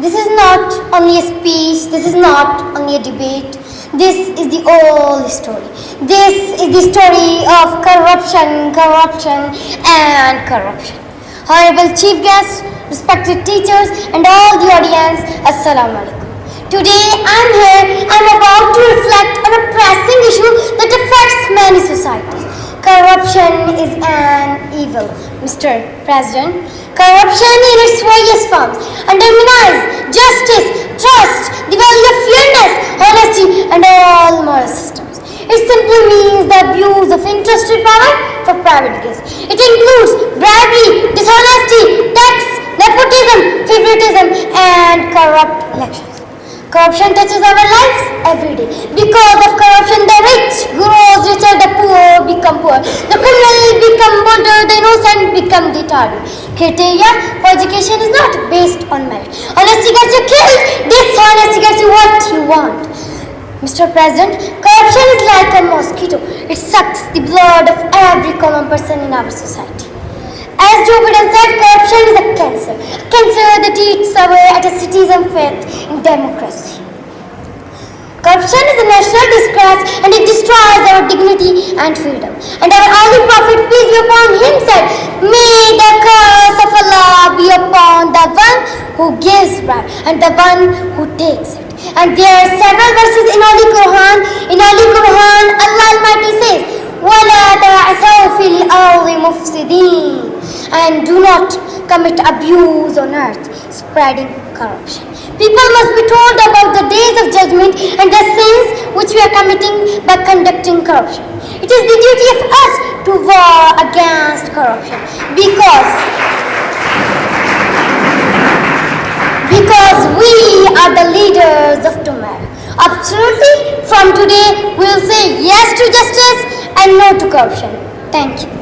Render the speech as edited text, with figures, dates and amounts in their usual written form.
This is not only a speech, this is not only a debate, this is the whole story. This is the story of corruption, corruption and corruption. Honorable Chief Guest, respected teachers and all the audience, Assalamu alaikum. Today I'm about to reflect on a pressing issue that affects many societies. Corruption is an evil, Mr. President. Corruption in its various forms undermines justice, trust, the value of fairness, honesty and all moral systems. It simply means the abuse of interested power for private gains. It includes bribery, dishonesty, tax, nepotism, favoritism and corrupt elections. Corruption touches our lives every day. Because of corruption, the rich grows richer, the poor become poor. The criminal become bolder, the innocent become deterred. Criteria for education is not based on merit. Honesty gets you killed, dishonesty gets you what you want. Mr. President, corruption is like a mosquito. It sucks the blood of every common person in our society. As Joe Biden said, corruption is a cancer that eats away at a citizen's faith in democracy. Corruption is a national disgrace and it destroys our dignity and freedom. And our holy Prophet, peace be upon him, said, "May the curse of Allah be upon the one who gives bribe and the one who takes it." And there are several verses in Holy Quran. In Holy Quran, Allah Almighty says, وَلَا تَعْثَوْا فِي الْأَرْضِ مُفْسِدِينَ, and do not commit abuse on earth, spreading corruption. People must be told about the days of judgment and the sins which we are committing by conducting corruption. It is the duty of us to war against corruption because we are the leaders of tomorrow. Absolutely, from today we will say yes to justice and no to corruption. Thank you.